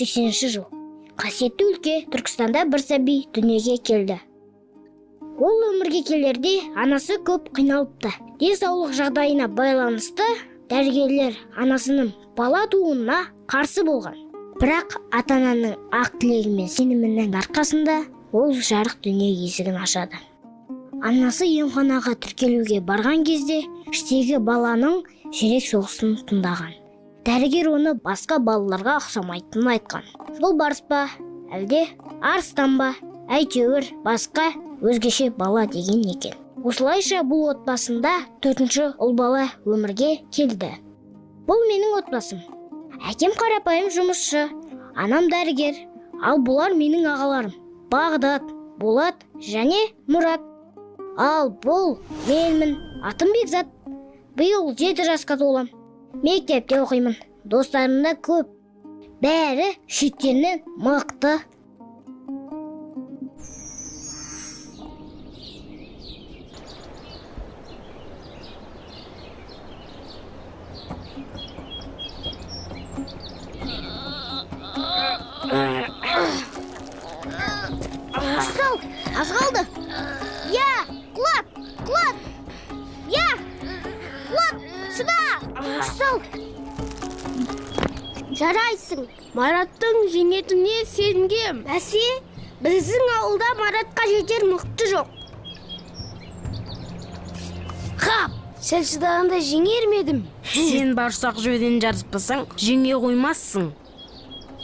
жыл. Қасиетті өлке Түркістанда бір сәби дүниеге келді. Ол өмірге келерде анасы көп қиналыпты. Денсаулық жағдайына байланысты дәрігерлер анасының бала тууына қарсы болған. Бірақ ата-ананың ақ тілегі мен сенімінің арқасында ол жарық дүние есігін ашады. Анасы емханаға тіркелуге барған кезде іштегі баланың жүрек соғысын тыңдаған. Дәрігер оны басқа балаларға ұқсамайтынын айтқан. Жолбарыс па, әлде арыстан ба, әйтеуір басқа өзгеше бала деген екен. Осылайша бұл отбасында 4-ші ұл бала өмірге келді. Бұл менің отбасым. Әкем қарапайым жұмысшы, анам дәрігер, ал бұлар менің ағаларым. Бағдат, Болат және Мұрат. Ал бұл менмін, атым Бекзат. Биыл 7 жасқа толам. Мектепте оқимын. Достарым да көп. Бәрі шеттерінен мықты. Сал, аз қалды. Я, құлат. Я, құлат, шыда. Сал. Жарайсың. Мараттың жеңетіне сенгем. Бәсе, біздің ауылда Маратқа жетер мықты жоқ. Қап, сәл шыдағанда жеңер медім. Сен барсақ жөден жарыспасаң, жеңе қоймассың.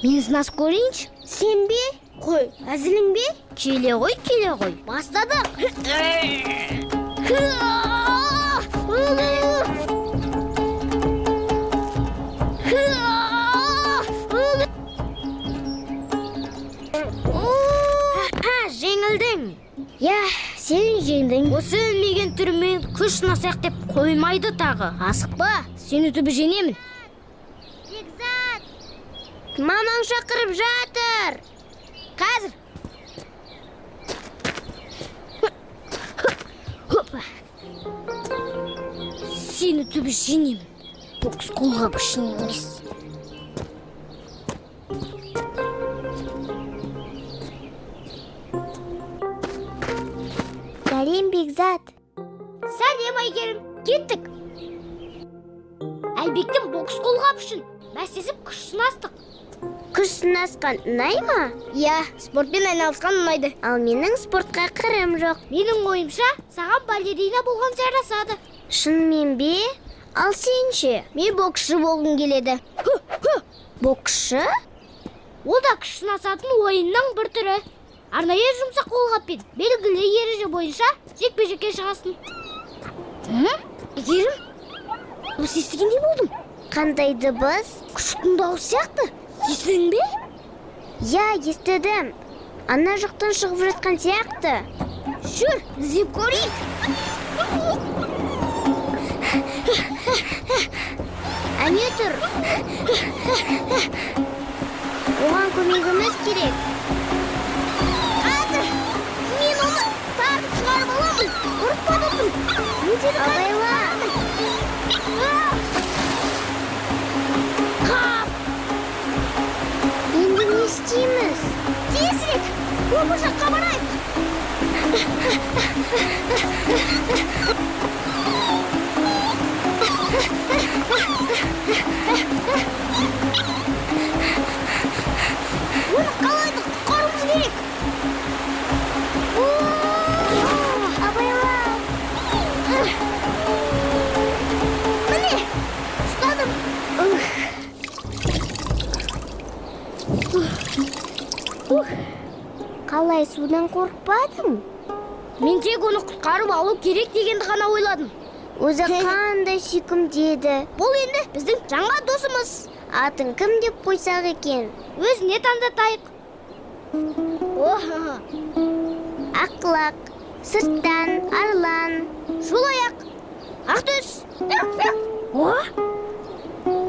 Мен сынас көрейінші. Сен бе? Қой, әзілің бе? Келе ғой. Бастадық. Жеңілдің. Я, сен жеңдің. Осы өлмеген түрімен күш насақ деп қоймайды тағы. Асықпа, сені түбі жеңемін. Бекзат, мамаң шақырып жатыр. Қазір. Сені түбі жеңемін. Бокс қолға күшін емес. Сәлем, Бекзат. Сәлем, Айгерім. Кеттік. Әлбектен бокс қолға күшін. Бәстесіп күш сынастық. Күш сынасқан ұнай ма? Я, спортпен айналысқан ұнайды. Ал менің спортқа қырым жоқ. Менің ойымша, саған балерина болған жарасады. Шынымен бе? Ал сен ше? Мен боксшы болғым келеді. Боксшы? Ол да күш сынасатын ойынның бір түрі. Арнайы жұмсақ қолғаппен белгілі ереже бойынша жекпе-жекке шығасың. Айгерім, дыбыс естігендей болдым. Қандай дыбыс? Күштің дауысы сияқты. Естідің бе? Я, естідім. Ана жақтан шығып жатқан сияқты. Жүр, іздеп көрейік. Әне тұр. Оған көмегіміз керек. Қазір, мен оны тартып шығарып аламын. Ұртпа достым. Абайла. Енді не істейміз? Тезірек, көпір жаққа барайық. Оны қалайды құтқаруымыз керек. Абайла. Міне, ұстадым. Қалай, судан қорықпадың? Мен тек оны құтқарып алу керек дегенді ғана ойладым. Өзі қандай сүйкімді еді. Бұл енді біздің жаңа досымыз. Атын кім деп қойсақ екен? Өзіне таңдатайық. Ақлақ, сырттан, арлан, Жолаяқ, Ақтөс.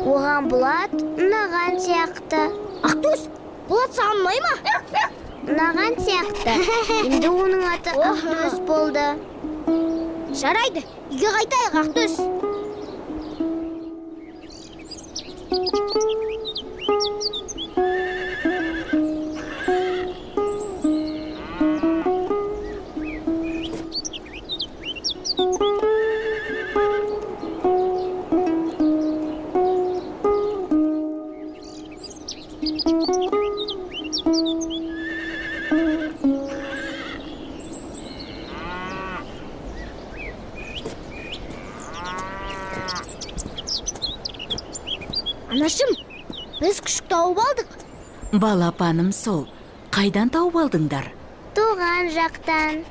оған Болат ұнаған сияқты. Ақтөс, Болат саған ұнай ма? Ұнаған сияқты. Енді оның аты Ақтөс болды. Жарайды, үйге қайтайық, Ақтөс. Анашым, біз күшік тауып алдық. Балапаным сол. Қайдан тауып алдыңдар? Туған жақтан.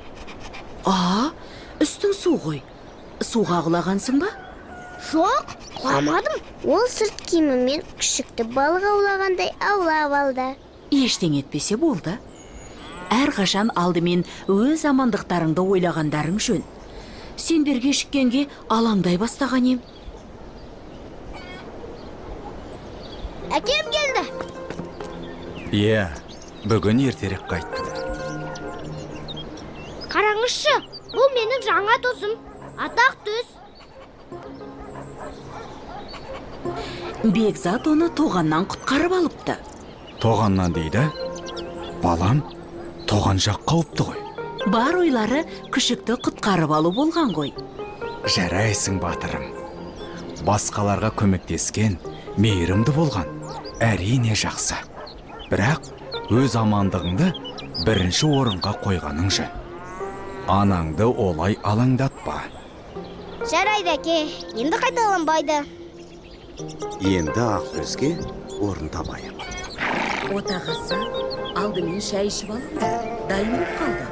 Үстің су ғой. Суға құлағансың ба? Жоқ, құламадым. Ол сырт киімімен күшікті балық аулағандай аулап алды. Ештең етпесе болды. Әрқашан алдымен өз амандықтарыңды ойлағандарың жөн. Сендер кешіккенге алаңдай бастаған ем. Әкем келді. Иә, бүгін ертерек қайтты. Қараңызшы, бұл менің жаңа досым. Атақ төс. Бекзат оны тоғаннан құтқарып алыпты. Тоғаннан дейді? Балам, тоған жақ қауіпті ғой. Бар ойлары күшікті құтқарып алу болған ғой. Жарайсың батырым. Басқаларға көмектескен, мейірімді болған. Әрине жақсы. Бірақ өз амандығыңды бірінші орынға қойғаның жөн. Анаңды олай алаңдатпа. Жарайды әке, енді қайталанбайды. Енді Ақтөске орын табайық. Отағасы алдымен шай ішіп алып та, дайын болып қалды.